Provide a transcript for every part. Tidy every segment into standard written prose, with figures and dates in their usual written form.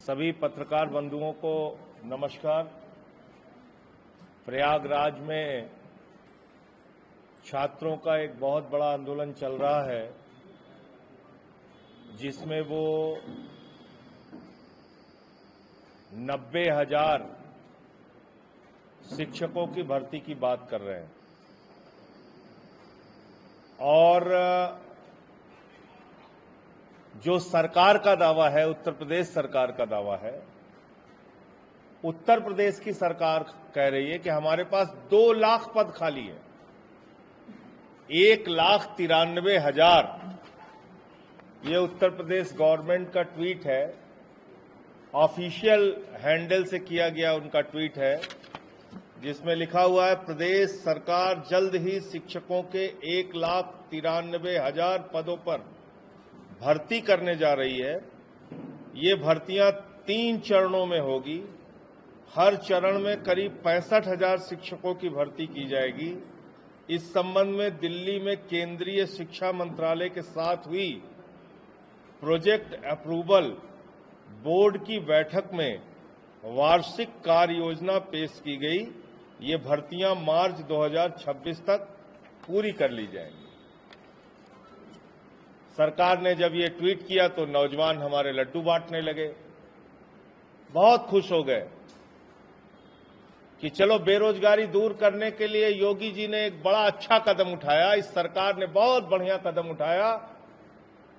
सभी पत्रकार बंधुओं को नमस्कार। प्रयागराज में छात्रों का एक बहुत बड़ा आंदोलन चल रहा है, जिसमें वो 90,000 शिक्षकों की भर्ती की बात कर रहे हैं और जो सरकार का दावा है, उत्तर प्रदेश सरकार का दावा है, उत्तर प्रदेश की सरकार कह रही है कि हमारे पास 2 लाख पद खाली है। 1,93,000 ये उत्तर प्रदेश गवर्नमेंट का ट्वीट है, ऑफिशियल हैंडल से किया गया उनका ट्वीट है, जिसमें लिखा हुआ है प्रदेश सरकार जल्द ही शिक्षकों के 1,93,000 पदों पर भर्ती करने जा रही है। ये भर्तियां 3 चरणों में होगी। हर चरण में करीब 65,000 शिक्षकों की भर्ती की जाएगी। इस संबंध में दिल्ली में केंद्रीय शिक्षा मंत्रालय के साथ हुई प्रोजेक्ट अप्रूवल बोर्ड की बैठक में वार्षिक कार्य योजना पेश की गई। ये भर्तियां मार्च 2026 तक पूरी कर ली जाएंगी। सरकार ने जब ये ट्वीट किया तो नौजवान हमारे लड्डू बांटने लगे, बहुत खुश हो गए कि चलो बेरोजगारी दूर करने के लिए योगी जी ने एक बड़ा अच्छा कदम उठाया। इस सरकार ने बहुत बढ़िया कदम उठाया।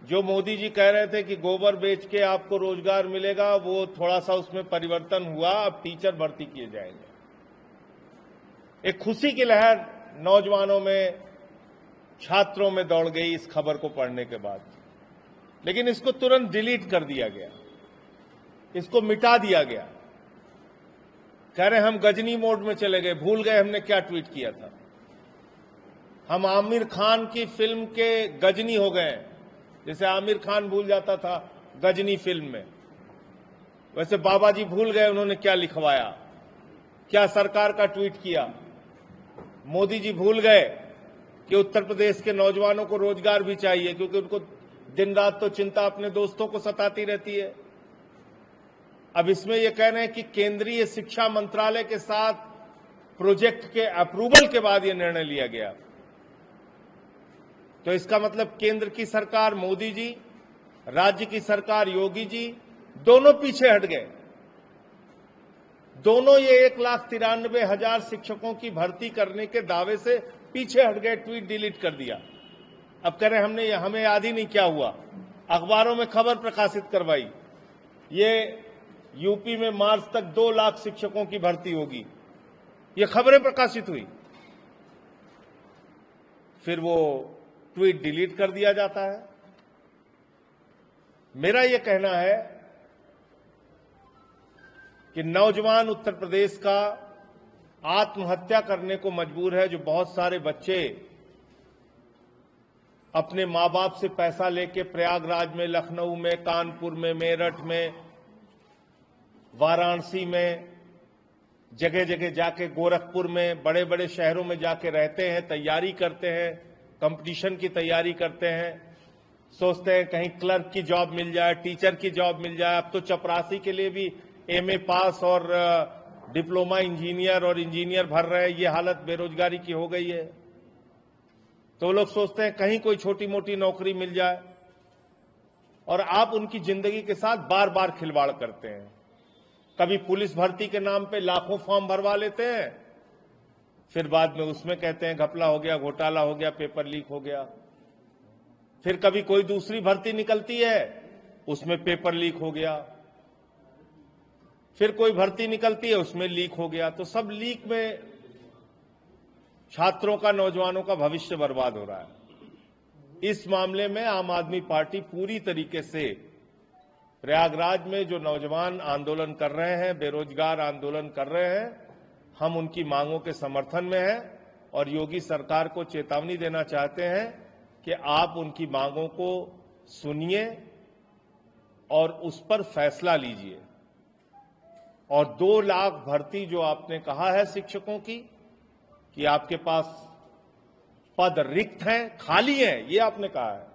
जो मोदी जी कह रहे थे कि गोबर बेच के आपको रोजगार मिलेगा, वो थोड़ा सा उसमें परिवर्तन हुआ। अब टीचर भर्ती किए जाएंगे। एक खुशी की लहर नौजवानों में, छात्रों में दौड़ गई इस खबर को पढ़ने के बाद, लेकिन इसको तुरंत डिलीट कर दिया गया, इसको मिटा दिया गया। कह रहे हम गजनी मोड में चले गए, भूल गए हमने क्या ट्वीट किया था। हम आमिर खान की फिल्म के गजनी हो गए, जैसे आमिर खान भूल जाता था गजनी फिल्म में, वैसे बाबा जी भूल गए उन्होंने क्या लिखवाया, क्या सरकार का ट्वीट किया। मोदी जी भूल गए कि उत्तर प्रदेश के नौजवानों को रोजगार भी चाहिए, क्योंकि उनको दिन रात तो चिंता अपने दोस्तों को सताती रहती है। अब इसमें यह कह रहे हैं कि केंद्रीय शिक्षा मंत्रालय के साथ प्रोजेक्ट के अप्रूवल के बाद यह निर्णय लिया गया। तो इसका मतलब केंद्र की सरकार मोदी जी, राज्य की सरकार योगी जी, दोनों पीछे हट गए। दोनों ये 1,93,000 शिक्षकों की भर्ती करने के दावे से पीछे हट गए, ट्वीट डिलीट कर दिया। अब कह रहे हमें याद ही नहीं क्या हुआ, अखबारों में खबर प्रकाशित करवाई। ये यूपी में मार्च तक 2 लाख शिक्षकों की भर्ती होगी, ये खबरें प्रकाशित हुई, फिर वो ट्वीट डिलीट कर दिया जाता है। मेरा ये कहना है कि नौजवान उत्तर प्रदेश का आत्महत्या करने को मजबूर है। जो बहुत सारे बच्चे अपने मां बाप से पैसा लेके प्रयागराज में, लखनऊ में, कानपुर में, मेरठ में, वाराणसी में, जगह जगह जाके, गोरखपुर में, बड़े बड़े शहरों में जाके रहते हैं, तैयारी करते हैं, कंपटीशन की तैयारी करते हैं, सोचते हैं कहीं क्लर्क की जॉब मिल जाए, टीचर की जॉब मिल जाए। अब तो चपरासी के लिए भी एमए पास और डिप्लोमा इंजीनियर और इंजीनियर भर रहे हैं। ये हालत बेरोजगारी की हो गई है। तो लोग सोचते हैं कहीं कोई छोटी मोटी नौकरी मिल जाए, और आप उनकी जिंदगी के साथ बार बार खिलवाड़ करते हैं। कभी पुलिस भर्ती के नाम पे लाखों फॉर्म भरवा लेते हैं, फिर बाद में उसमें कहते हैं घपला हो गया, घोटाला हो गया, पेपर लीक हो गया। फिर कभी कोई दूसरी भर्ती निकलती है, उसमें पेपर लीक हो गया। फिर कोई भर्ती निकलती है, उसमें लीक हो गया। तो सब लीक में छात्रों का, नौजवानों का भविष्य बर्बाद हो रहा है। इस मामले में आम आदमी पार्टी पूरी तरीके से प्रयागराज में जो नौजवान आंदोलन कर रहे हैं, बेरोजगार आंदोलन कर रहे हैं, हम उनकी मांगों के समर्थन में हैं और योगी सरकार को चेतावनी देना चाहते हैं कि आप उनकी मांगों को सुनिए और उस पर फैसला लीजिए। और 2 लाख भर्ती जो आपने कहा है शिक्षकों की, कि आपके पास पद रिक्त हैं, खाली हैं, ये आपने कहा है,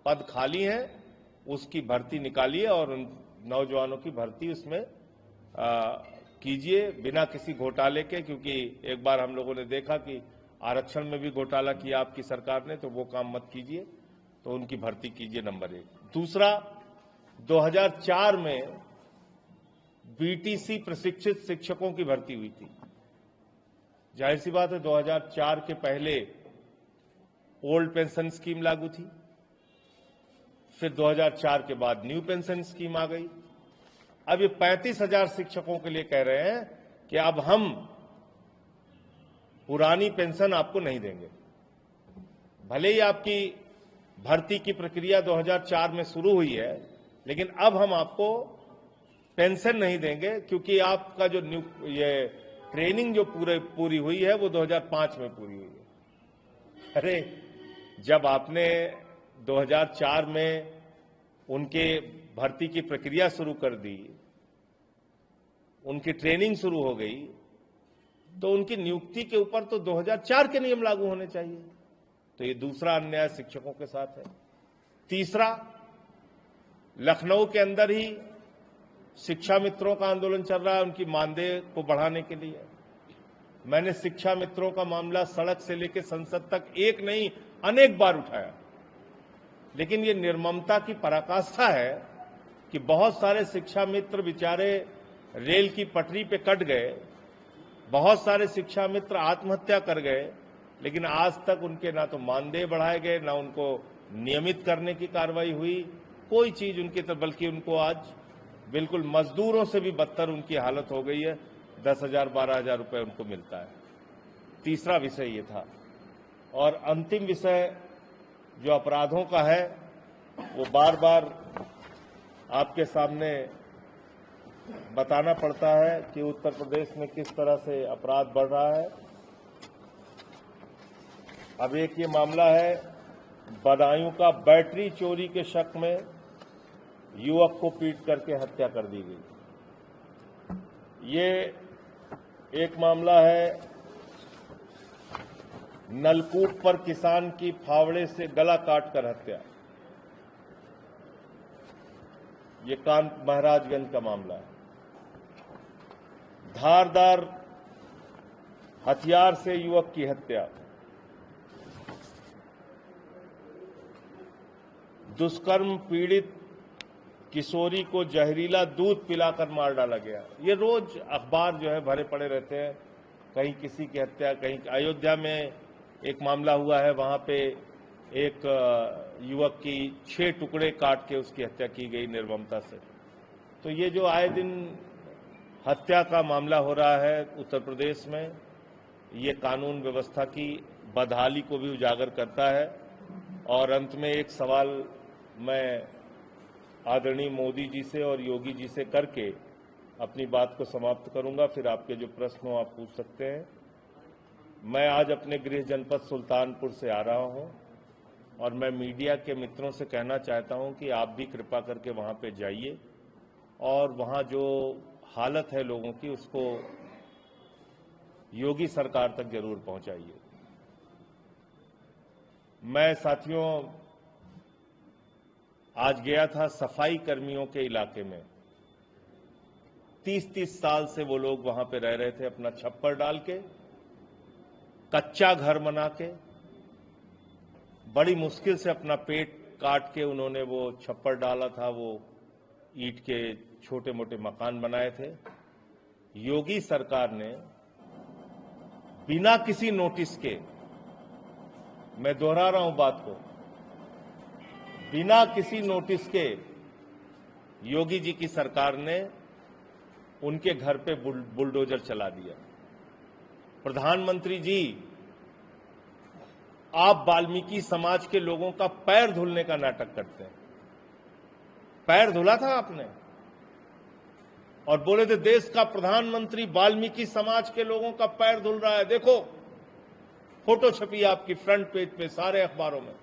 पद खाली हैं, उसकी भर्ती निकालिए और उन नौजवानों की भर्ती उसमें कीजिए बिना किसी घोटाले के, क्योंकि एक बार हम लोगों ने देखा कि आरक्षण में भी घोटाला किया आपकी सरकार ने, तो वो काम मत कीजिए, तो उनकी भर्ती कीजिए, नंबर 1। दूसरा, 2004 में बीटीसी प्रशिक्षित शिक्षकों की भर्ती हुई थी। जाहिर सी बात है 2004 के पहले ओल्ड पेंशन स्कीम लागू थी, फिर 2004 के बाद न्यू पेंशन स्कीम आ गई। अब ये 35,000 शिक्षकों के लिए कह रहे हैं कि अब हम पुरानी पेंशन आपको नहीं देंगे। भले ही आपकी भर्ती की प्रक्रिया 2004 में शुरू हुई है, लेकिन अब हम आपको पेंशन नहीं देंगे, क्योंकि आपका जो ये ट्रेनिंग जो पूरी हुई है वो 2005 में पूरी हुई है। अरे जब आपने 2004 में उनके भर्ती की प्रक्रिया शुरू कर दी, उनकी ट्रेनिंग शुरू हो गई, तो उनकी नियुक्ति के ऊपर तो 2004 के नियम लागू होने चाहिए। तो ये दूसरा अन्याय शिक्षकों के साथ है। तीसरा, लखनऊ के अंदर ही शिक्षा मित्रों का आंदोलन चल रहा है उनकी मानदेय को बढ़ाने के लिए। मैंने शिक्षा मित्रों का मामला सड़क से लेकर संसद तक एक नहीं अनेक बार उठाया, लेकिन ये निर्ममता की पराकाष्ठा है कि बहुत सारे शिक्षा मित्र बेचारे रेल की पटरी पे कट गए, बहुत सारे शिक्षा मित्र आत्महत्या कर गए, लेकिन आज तक उनके ना तो मानदेय बढ़ाए गए, ना उनको नियमित करने की कार्रवाई हुई, कोई चीज उनकी तरफ, बल्कि उनको आज बिल्कुल मजदूरों से भी बदतर उनकी हालत हो गई है। 10,000 12,000 रुपए उनको मिलता है। तीसरा विषय ये था। और अंतिम विषय जो अपराधों का है, वो बार बार आपके सामने बताना पड़ता है कि उत्तर प्रदेश में किस तरह से अपराध बढ़ रहा है। अब एक ये मामला है, बदायूं का बैटरी चोरी के शक में युवक को पीट करके हत्या कर दी गई। ये एक मामला है, नलकूप पर किसान की फावड़े से गला काटकर हत्या। ये कान महाराजगंज का मामला है। धारदार हथियार से युवक की हत्या। दुष्कर्म पीड़ित किशोरी को जहरीला दूध पिलाकर मार डाला गया। ये रोज अखबार जो है भरे पड़े रहते हैं, कहीं किसी की हत्या, कहीं अयोध्या में एक मामला हुआ है, वहां पे एक युवक की 6 टुकड़े काट के उसकी हत्या की गई निर्ममता से। तो ये जो आए दिन हत्या का मामला हो रहा है उत्तर प्रदेश में, ये कानून व्यवस्था की बदहाली को भी उजागर करता है। और अंत में एक सवाल मैं आदरणीय मोदी जी से और योगी जी से करके अपनी बात को समाप्त करूंगा, फिर आपके जो प्रश्न हो आप पूछ सकते हैं। मैं आज अपने गृह जनपद सुल्तानपुर से आ रहा हूं और मैं मीडिया के मित्रों से कहना चाहता हूं कि आप भी कृपा करके वहां पे जाइए और वहां जो हालत है लोगों की उसको योगी सरकार तक जरूर पहुंचाइए। मैं साथियों आज गया था सफाई कर्मियों के इलाके में। 30-30 साल से वो लोग वहां पे रह रहे थे, अपना छप्पर डाल के, कच्चा घर बना के, बड़ी मुश्किल से अपना पेट काट के उन्होंने वो छप्पर डाला था, वो ईंट के छोटे मोटे मकान बनाए थे। योगी सरकार ने बिना किसी नोटिस के, मैं दोहरा रहा हूं बात को, बिना किसी नोटिस के योगी जी की सरकार ने उनके घर पे बुलडोजर चला दिया। प्रधानमंत्री जी, आप वाल्मीकि समाज के लोगों का पैर धुलने का नाटक करते हैं। पैर धुला था आपने और बोले थे देश का प्रधानमंत्री वाल्मीकि समाज के लोगों का पैर धुल रहा है। देखो फोटो छपी आपकी फ्रंट पेज पे सारे अखबारों में।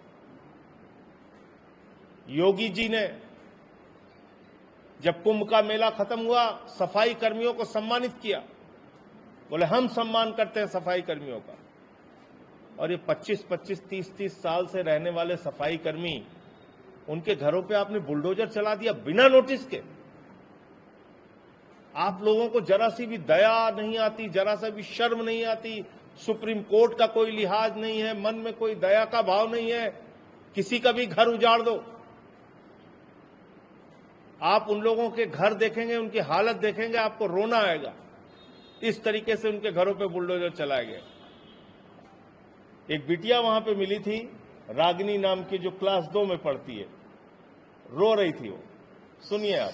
योगी जी ने जब कुंभ का मेला खत्म हुआ, सफाई कर्मियों को सम्मानित किया, बोले हम सम्मान करते हैं सफाई कर्मियों का। और ये 25-25, 30-30 साल से रहने वाले सफाई कर्मी, उनके घरों पे आपने बुलडोजर चला दिया बिना नोटिस के। आप लोगों को जरा सी भी दया नहीं आती, जरा सा भी शर्म नहीं आती। सुप्रीम कोर्ट का कोई लिहाज नहीं है, मन में कोई दया का भाव नहीं है। किसी का भी घर उजाड़ दो। आप उन लोगों के घर देखेंगे, उनकी हालत देखेंगे, आपको रोना आएगा। इस तरीके से उनके घरों पे बुलडोजर चलाए गए। एक बिटिया वहां पे मिली थी, रागिनी नाम की, जो क्लास 2 में पढ़ती है, रो रही थी वो। सुनिए आप।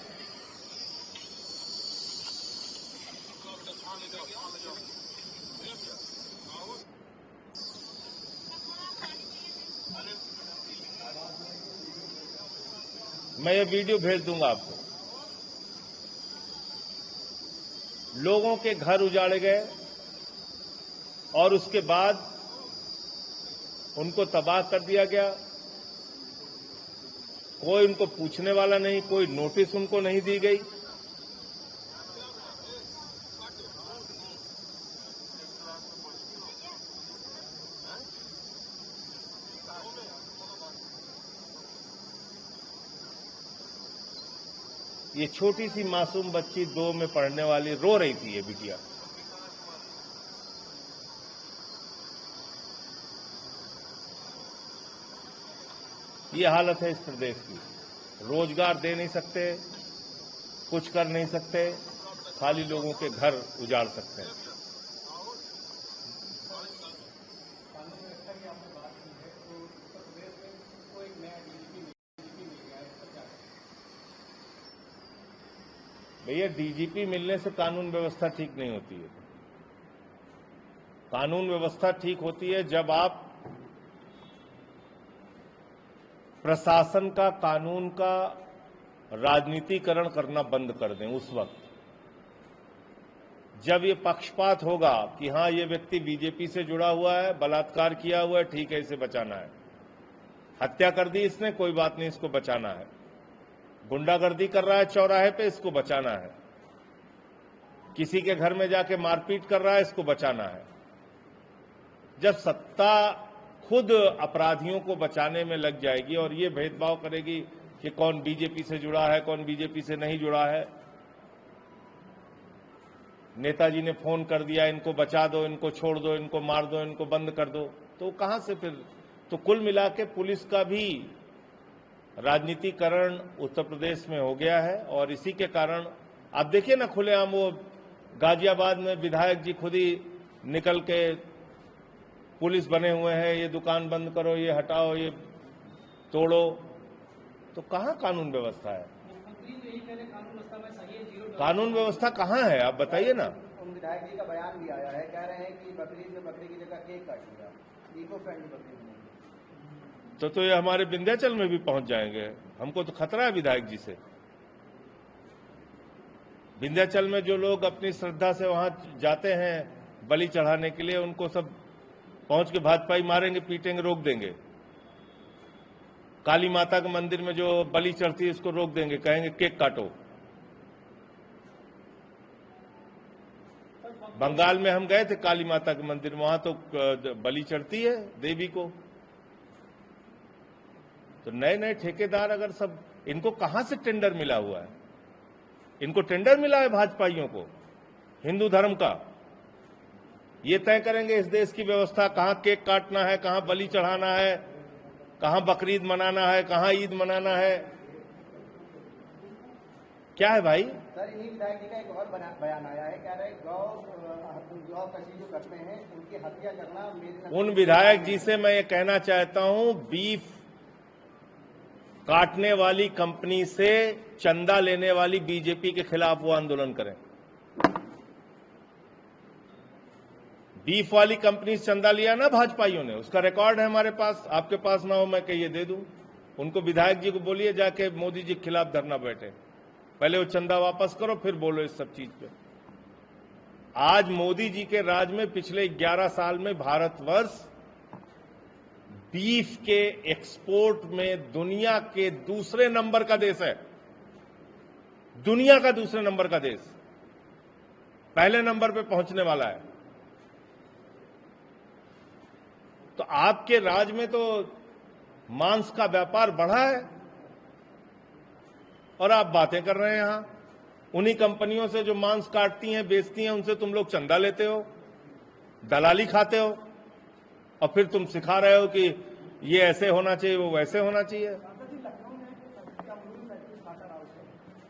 मैं ये वीडियो भेज दूंगा आपको। लोगों के घर उजाड़े गए और उसके बाद उनको तबाह कर दिया गया। कोई उनको पूछने वाला नहीं, कोई नोटिस उनको नहीं दी गई। ये छोटी सी मासूम बच्ची 2 में पढ़ने वाली रो रही थी, ये बिटिया। ये हालत है इस प्रदेश की। रोजगार दे नहीं सकते, कुछ कर नहीं सकते, खाली लोगों के घर उजाड़ सकते हैं। भैया, डीजीपी मिलने से कानून व्यवस्था ठीक नहीं होती है। कानून व्यवस्था ठीक होती है जब आप प्रशासन का, कानून का राजनीतिकरण करना बंद कर दें। उस वक्त जब ये पक्षपात होगा कि हां, ये व्यक्ति बीजेपी से जुड़ा हुआ है, बलात्कार किया हुआ है, ठीक है, इसे बचाना है। हत्या कर दी इसने, कोई बात नहीं, इसको बचाना है। गुंडागर्दी कर रहा है चौराहे पे, इसको बचाना है। किसी के घर में जाके मारपीट कर रहा है, इसको बचाना है। जब सत्ता खुद अपराधियों को बचाने में लग जाएगी और ये भेदभाव करेगी कि कौन बीजेपी से जुड़ा है, कौन बीजेपी से नहीं जुड़ा है। नेताजी ने फोन कर दिया, इनको बचा दो, इनको छोड़ दो, इनको मार दो, इनको बंद कर दो, तो कहां से फिर? तो कुल मिला के पुलिस का भी राजनीतिकरण उत्तर प्रदेश में हो गया है। और इसी के कारण आप देखिए ना, खुलेआम वो गाजियाबाद में विधायक जी खुद ही निकल के पुलिस बने हुए हैं, ये दुकान बंद करो, ये हटाओ, ये तोड़ो। तो कहां कानून व्यवस्था है? कानून व्यवस्था कहां है? आप बताइए ना। विधायक जी का बयान भी आया है, कह रहे हैं कि बकरीद में बकरी की जगह केक काटिएगा, इको फ्रेंडली बकरीद नहीं। तो ये हमारे विंध्याचल में भी पहुंच जाएंगे। हमको तो खतरा है विधायक जी से। विंध्याचल में जो लोग अपनी श्रद्धा से वहां जाते हैं बलि चढ़ाने के लिए, उनको सब पहुंच के भाजपाई मारेंगे, पीटेंगे, रोक देंगे। काली माता के मंदिर में जो बलि चढ़ती है, इसको रोक देंगे, कहेंगे केक काटो। बंगाल में हम गए थे काली माता के मंदिर, वहां तो बलि चढ़ती है देवी को। तो नए नए ठेकेदार अगर सब, इनको कहां से टेंडर मिला हुआ है? इनको टेंडर मिला है भाजपाइयों को हिंदू धर्म का। ये तय करेंगे इस देश की व्यवस्था, कहां केक काटना है, कहां बलि चढ़ाना है, कहां बकरीद मनाना है, कहां ईद मनाना है। क्या है भाई? सर, इन्हीं विधायक जी का एक और बयान आया है, कह रहे गौ कशी जो करते हैं उनकी हत्या करना मेरे। उन विधायक जी से मैं ये कहना चाहता हूं, बीफ काटने वाली कंपनी से चंदा लेने वाली बीजेपी के खिलाफ वो आंदोलन करें। बीफ वाली कंपनी से चंदा लिया ना भाजपाइयों ने, उसका रिकॉर्ड है हमारे पास। आपके पास ना हो मैं कहिए दे दूं। उनको विधायक जी को बोलिए जाके मोदी जी के खिलाफ धरना बैठे, पहले वो चंदा वापस करो, फिर बोलो इस सब चीज पे। आज मोदी जी के राज में पिछले 11 साल में भारतवर्ष बीफ के एक्सपोर्ट में दुनिया के दूसरे नंबर का देश है। दुनिया का दूसरे नंबर का देश, पहले नंबर पे पहुंचने वाला है। तो आपके राज में तो मांस का व्यापार बढ़ा है और आप बातें कर रहे हैं यहां। उन्हीं कंपनियों से जो मांस काटती हैं, बेचती हैं, उनसे तुम लोग चंदा लेते हो, दलाली खाते हो, और फिर तुम सिखा रहे हो कि ये ऐसे होना चाहिए, वो वैसे होना चाहिए। लखनऊ में का अमूल फैक्ट्री वाटर हाउस है,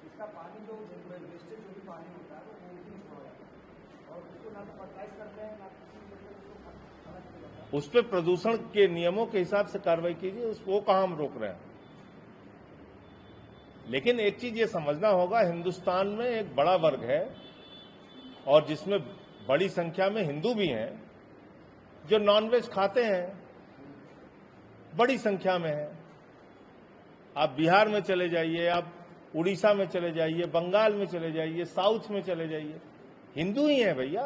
इसका पानी जो वेस्टेज जो भी पानी होता है वो नहीं छोड़ा जाता है और उसको ना तो फर्टिलाइज करते हैं ना किसी उस पर प्रदूषण के नियमों के हिसाब से कार्रवाई कीजिए, वो कहां हम रोक रहे हैं। लेकिन एक चीज ये समझना होगा, हिंदुस्तान में एक बड़ा वर्ग है और जिसमें बड़ी संख्या में हिंदू भी हैं जो नॉनवेज खाते हैं, बड़ी संख्या में है। आप बिहार में चले जाइए, आप उड़ीसा में चले जाइए, बंगाल में चले जाइए, साउथ में चले जाइए, हिंदू ही हैं भैया,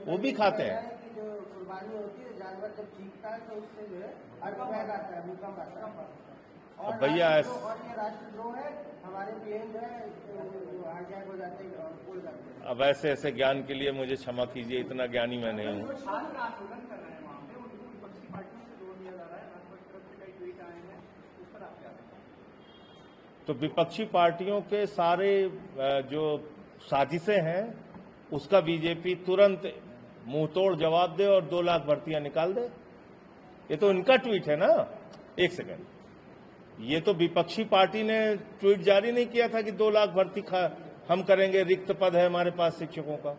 वो भी खाते हैं। जो कुर्बानी होती है, जानवर जब चीखता है तो उससे जो है अटैक आता है, भूकंप आता है। और भैया और ये राष्ट्रद्रोह है, हमारे पीएम जो है हाईजैक हो जाते हैं और उड़ जाते हैं। अब ऐसे ऐसे ज्ञान के लिए मुझे क्षमा कीजिए, इतना ज्ञानी मैं नहीं हूं। आंदोलन कर रहे हैं वहाँ पे, उनको विपक्षी पार्टियों से जोड़ दिया जा रहा है, भाजपा की तरफ से कई ट्वीट आए हैं, उस पर आप क्या कहें? तो विपक्षी पार्टियों के सारे जो साजिशें हैं उसका बीजेपी तुरंत मुंहतोड़ जवाब दे और 2 लाख भर्तियां निकाल दे। ये तो इनका ट्वीट है ना। एक सेकंड, ये तो विपक्षी पार्टी ने ट्वीट जारी नहीं किया था कि 2 लाख भर्ती हम करेंगे, रिक्त पद है हमारे पास शिक्षकों का,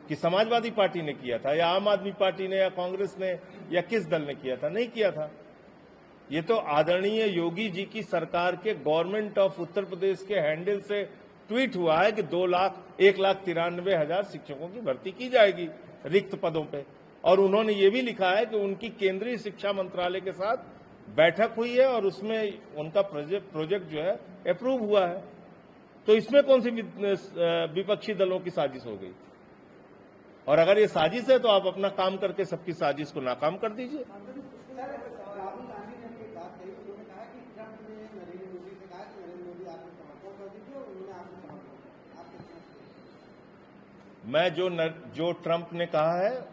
कि समाजवादी पार्टी ने किया था या आम आदमी पार्टी ने या कांग्रेस ने या किस दल ने किया था? नहीं किया था। ये तो आदरणीय योगी जी की सरकार के गवर्नमेंट ऑफ उत्तर प्रदेश के हैंडल से ट्वीट हुआ है कि 1,93,000 शिक्षकों की भर्ती की जाएगी रिक्त पदों पे। और उन्होंने ये भी लिखा है कि उनकी केंद्रीय शिक्षा मंत्रालय के साथ बैठक हुई है और उसमें उनका प्रोजेक्ट जो है अप्रूव हुआ है। तो इसमें कौन सी विपक्षी दलों की साजिश हो गई? और अगर ये साजिश है तो आप अपना काम करके सबकी साजिश को नाकाम कर दीजिए। राहुल गांधी ने एक बात कही, उन्होंने कहा कि ट्रंप ने नरेंद्र मोदी से कहा कि नरेंद्र मोदी आपको समर्थन कर दीजिए और उन्होंने आपको समर्थन किया। मैं जो ट्रंप ने कहा है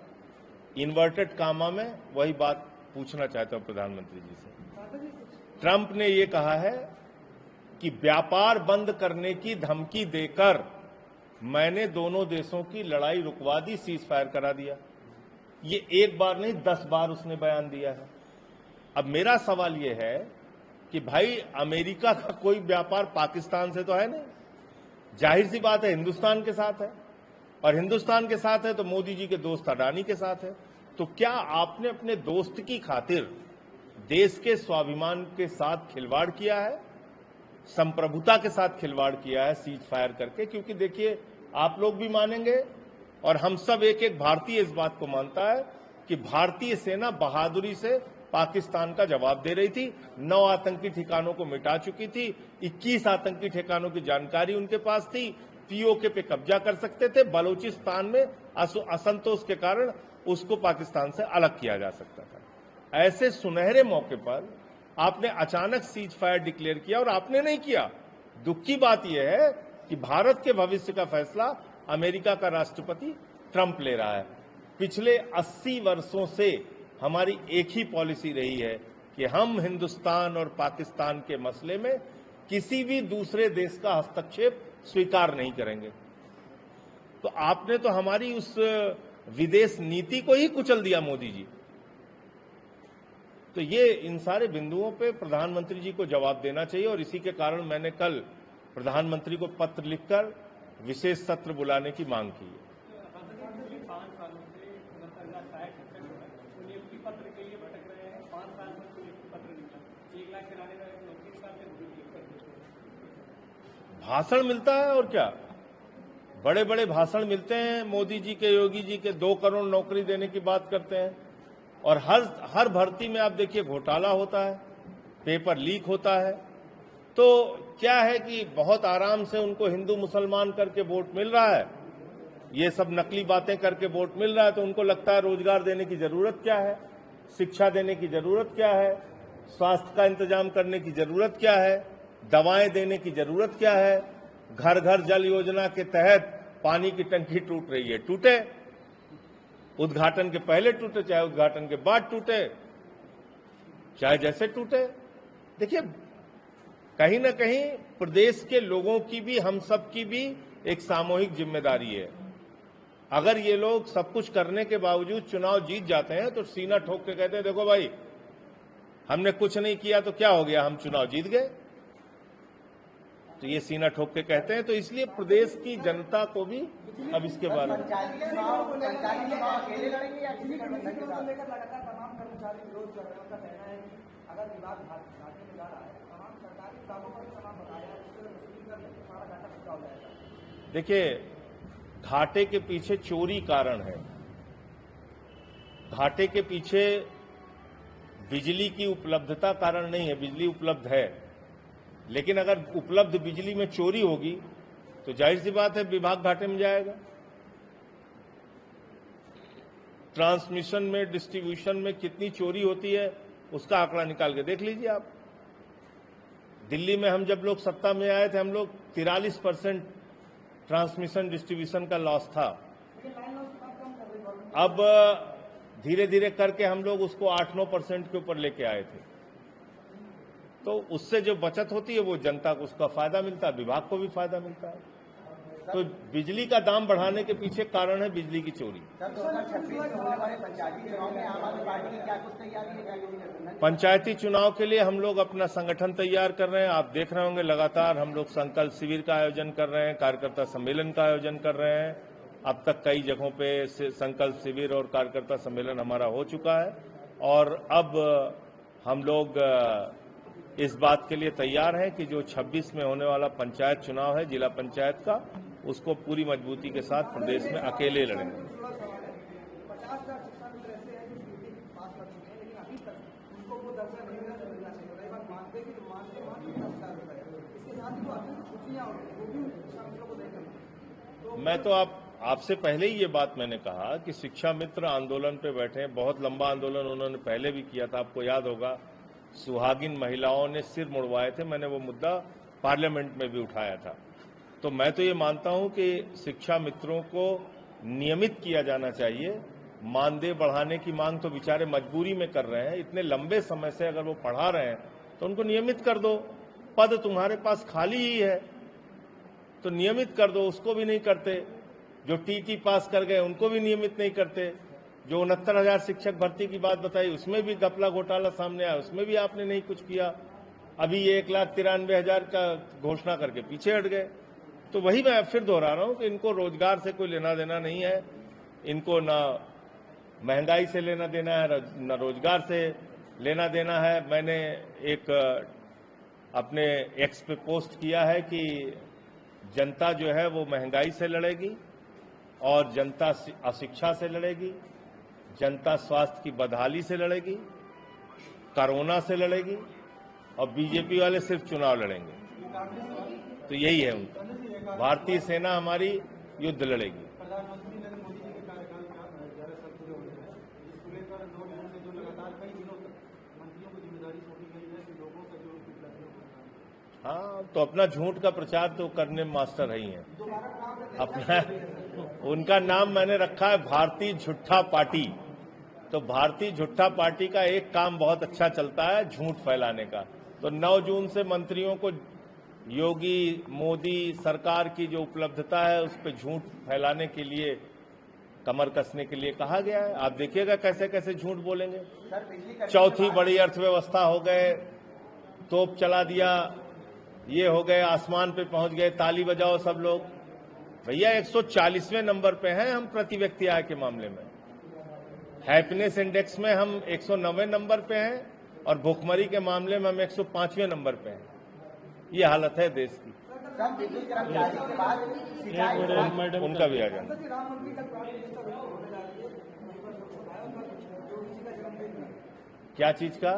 इन्वर्टेड कामा में, वही बात पूछना चाहता हूं प्रधानमंत्री जी से। ट्रंप ने ये कहा है कि व्यापार बंद करने की धमकी देकर मैंने दोनों देशों की लड़ाई रुकवा दी, सीज फायर करा दिया। ये एक बार नहीं 10 बार उसने बयान दिया है। अब मेरा सवाल यह है कि भाई अमेरिका का कोई व्यापार पाकिस्तान से तो है नहीं, जाहिर सी बात है हिंदुस्तान के साथ है, और हिंदुस्तान के साथ है तो मोदी जी के दोस्त अडानी के साथ है। तो क्या आपने अपने दोस्त की खातिर देश के स्वाभिमान के साथ खिलवाड़ किया है, संप्रभुता के साथ खिलवाड़ किया है सीज फायर करके? क्योंकि देखिए, आप लोग भी मानेंगे और हम सब एक एक भारतीय इस बात को मानता है कि भारतीय सेना बहादुरी से पाकिस्तान का जवाब दे रही थी। 9 आतंकी ठिकानों को मिटा चुकी थी, 21 आतंकी ठिकानों की जानकारी उनके पास थी, पीओके पे कब्जा कर सकते थे, बलूचिस्तान में असंतोष के कारण उसको पाकिस्तान से अलग किया जा सकता था। ऐसे सुनहरे मौके पर आपने अचानक सीज फायर डिक्लेयर किया और आपने नहीं किया। दुख की बात यह है कि भारत के भविष्य का फैसला अमेरिका का राष्ट्रपति ट्रंप ले रहा है। पिछले 80 वर्षों से हमारी एक ही पॉलिसी रही है कि हम हिंदुस्तान और पाकिस्तान के मसले में किसी भी दूसरे देश का हस्तक्षेप स्वीकार नहीं करेंगे। तो आपने तो हमारी उस विदेश नीति को ही कुचल दिया मोदी जी। तो ये इन सारे बिंदुओं पे प्रधानमंत्री जी को जवाब देना चाहिए और इसी के कारण मैंने कल प्रधानमंत्री को पत्र लिखकर विशेष सत्र बुलाने की मांग की है। भाषण मिलता है और क्या, बड़े बड़े भाषण मिलते हैं मोदी जी के, योगी जी के, 2 करोड़ नौकरी देने की बात करते हैं और हर भर्ती में आप देखिए घोटाला होता है, पेपर लीक होता है। तो क्या है कि बहुत आराम से उनको हिंदू मुसलमान करके वोट मिल रहा है, ये सब नकली बातें करके वोट मिल रहा है, तो उनको लगता है रोजगार देने की जरूरत क्या है, शिक्षा देने की जरूरत क्या है, स्वास्थ्य का इंतजाम करने की जरूरत क्या है, दवाएं देने की जरूरत क्या है, घर घर जल योजना के तहत पानी की टंकी टूट रही है, टूटे, उद्घाटन के पहले टूटे, चाहे उद्घाटन के बाद टूटे, चाहे जैसे टूटे। देखिए, कहीं न कहीं प्रदेश के लोगों की भी, हम सब की भी एक सामूहिक जिम्मेदारी है। अगर ये लोग सब कुछ करने के बावजूद चुनाव जीत जाते हैं तो सीना ठोक के कहते हैं देखो भाई हमने कुछ नहीं किया तो क्या हो गया, हम चुनाव जीत गए। तो ये सीना ठोक के कहते हैं। तो इसलिए प्रदेश की जनता को भी अब इसके बारे में पंचायती चुनाव अकेले लड़ेंगे या किसी गठबंधन के साथ? लेकर लगातार तमाम कर्मचारी विरोध कर रहे हैं। उनका कहना है कि अगर विभाग घाटे में जा रहा है, तमाम सरकारी विभागों पर तमाम बताया है, उससे वसूली कर लेंगे, सारा घाटा पूरा हो जाएगा। देखिए, घाटे के पीछे चोरी कारण है। घाटे के पीछे बिजली की उपलब्धता कारण नहीं है। बिजली उपलब्ध है, लेकिन अगर उपलब्ध बिजली में चोरी होगी तो जाहिर सी बात है विभाग घाटे में जाएगा। ट्रांसमिशन में, डिस्ट्रीब्यूशन में कितनी चोरी होती है उसका आंकड़ा निकाल के देख लीजिए आप। दिल्ली में हम जब लोग सत्ता में आए थे, हम लोग 43% ट्रांसमिशन डिस्ट्रीब्यूशन का लॉस था। अब धीरे धीरे करके हम लोग उसको 8-9% के ऊपर लेके आए थे। तो उससे जो बचत होती है वो जनता को उसका फायदा मिलता है, विभाग को भी फायदा मिलता है। तो बिजली का दाम बढ़ाने के पीछे कारण है बिजली की चोरी। सर, 2026 में होने वाले पंचायती चुनाव में आम आदमी पार्टी की क्या कुछ तैयारी है? पंचायती चुनाव के लिए हम लोग अपना संगठन तैयार कर रहे हैं। आप देख रहे होंगे लगातार हम लोग संकल्प शिविर का आयोजन कर रहे हैं, कार्यकर्ता सम्मेलन का आयोजन कर रहे हैं। अब तक कई जगहों पे संकल्प शिविर और कार्यकर्ता सम्मेलन हमारा हो चुका है और अब हम लोग इस बात के लिए तैयार हैं कि जो 26 में होने वाला पंचायत चुनाव है, जिला पंचायत का, उसको पूरी मजबूती के साथ प्रदेश में अकेले लड़ेंगे। 50,000 शिक्षा मित्र ऐसे हैं जो ड्यूटी पास कर चुके हैं, लेकिन अभी तक उनको वो दर्जा नहीं मिलना चाहिए। रही बात मानते कि मानते 10,000 रुपए, इसके साथ ही जो अतिरिक्त छुट्टियां होती हैं वो भी शिक्षा मित्रों को देंगे। मैं तो आपसे पहले ही ये बात मैंने कहा कि शिक्षा मित्र आंदोलन पे बैठे हैं। बहुत लंबा आंदोलन उन्होंने पहले भी किया था, आपको याद होगा। सुहागिन महिलाओं ने सिर मुड़वाए थे, मैंने वो मुद्दा पार्लियामेंट में भी उठाया था। तो मैं तो ये मानता हूं कि शिक्षा मित्रों को नियमित किया जाना चाहिए। मानदेय बढ़ाने की मांग तो बेचारे मजबूरी में कर रहे हैं, इतने लंबे समय से अगर वो पढ़ा रहे हैं तो उनको नियमित कर दो। पद तुम्हारे पास खाली ही है तो नियमित कर दो, उसको भी नहीं करते। जो टीटी पास कर गए उनको भी नियमित नहीं करते। जो 69,000 शिक्षक भर्ती की बात बताई उसमें भी घपला घोटाला सामने आया, उसमें भी आपने नहीं कुछ किया। अभी ये 1,93,000 का घोषणा करके पीछे हट गए। तो वही मैं फिर दोहरा रहा हूं कि इनको रोजगार से कोई लेना देना नहीं है, इनको ना महंगाई से लेना देना है, न रोजगार से लेना देना है। मैंने एक अपने एक्स पे पोस्ट किया है कि जनता जो है वो महंगाई से लड़ेगी और जनता अशिक्षा से लड़ेगी, जनता स्वास्थ्य की बदहाली से लड़ेगी, कोरोना से लड़ेगी और बीजेपी वाले सिर्फ चुनाव लड़ेंगे। तो यही है उनका। भारतीय सेना हमारी युद्ध लड़ेगी। प्रधानमंत्री नरेंद्र मोदी जी के कार्यकाल का 11 साल पूरे हो गए हैं, इसको लेकर 9 जून से जो लगातार कई दिनों तक मंत्रियों को जिम्मेदारी सौंपी गई है कि लोगों का जो उनकी उपलब्धियों को। हाँ, तो अपना झूठ का प्रचार तो करने में मास्टर ही हैं। अपना उनका नाम मैंने रखा है भारतीय झूठा पार्टी। तो भारतीय झूठा पार्टी का एक काम बहुत अच्छा चलता है, झूठ फैलाने का। तो 9 जून से मंत्रियों को योगी मोदी सरकार की जो उपलब्धता है उस पर झूठ फैलाने के लिए, कमर कसने के लिए कहा गया है। आप देखिएगा कैसे कैसे झूठ बोलेंगे। चौथी बड़ी अर्थव्यवस्था हो गए, तोप चला दिया, ये हो गए, आसमान पे पहुंच गए, ताली बजाओ सब लोग। भैया 140वें नंबर पे हैं हम प्रति व्यक्ति आय के मामले में। हैप्पीनेस इंडेक्स में हम 190 नंबर पे हैं और भुखमरी के मामले में हम 105वें नंबर पे हैं। ये हालत है देश की। उनका भी आ जाना। क्या चीज का?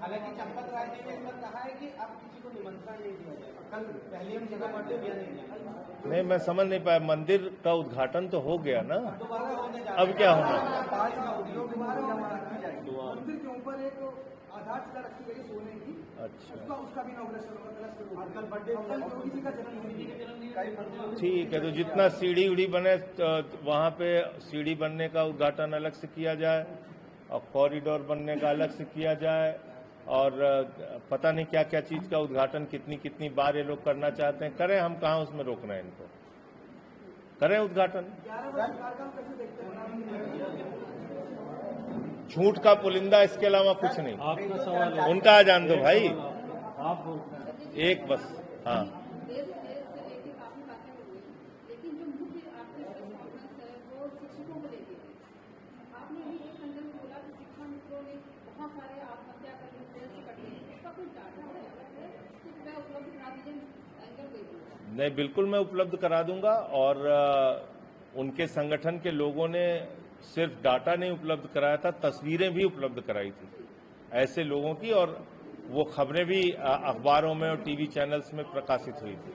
हालांकि चंपत राय पार्टी ने इस बार कहा है कि अब किसी को निमंत्रण नहीं दिया जाएगा। कल पहली हम जगह बर्थडे भी नहीं जाएगा। नहीं, मैं समझ नहीं पाया। मंदिर का उद्घाटन तो हो गया ना, दोबारा होने जा अब क्या होना? 5 नवदियों दोबारा रखी जाएगी। मंदिर के ऊपर एक आधारशिला रखी गई सोने की, अच्छा, उसका भी इनॉग्रेशन होगा। कल बर्थडे योगी जी का जन्मदिन। ठीक है। तो जितना सीढ़ी उड़ी बने तो वहाँ पे सीढ़ी बनने का उद्घाटन अलग से किया जाए और कॉरिडोर बनने का अलग से किया जाए, और पता नहीं क्या क्या चीज का उद्घाटन कितनी कितनी बार ये लोग करना चाहते हैं। करें, हम कहाँ उसमें रोक रहे हैं इनको, करें उद्घाटन। झूठ का पुलिंदा, इसके अलावा कुछ नहीं। आपका सवाल है, उनका जान दो भाई, आप बोल एक बस। हाँ, देश से लेके काफी बातें हो गई, लेकिन जो मुख्य आपकी प्रेस कॉन्फ्रेंस है वो शिक्षकों को लेके है। आपने भी एक संदर्भ में बोला कि शिक्षा मित्रों ने बहुत सारे आत्महत्या कर ली, जेल से कटे। इसका कोई डाटा है अलग है, कुछ मैं उपलब्ध करा दीजिए, एंगल कोई नहीं, बिल्कुल मैं उपलब्ध करा दूंगा। और उनके संगठन के लोगों ने सिर्फ डाटा नहीं उपलब्ध कराया था, तस्वीरें भी उपलब्ध कराई थी ऐसे लोगों की, और वो खबरें भी अखबारों में और टीवी चैनल्स में प्रकाशित हुई थी।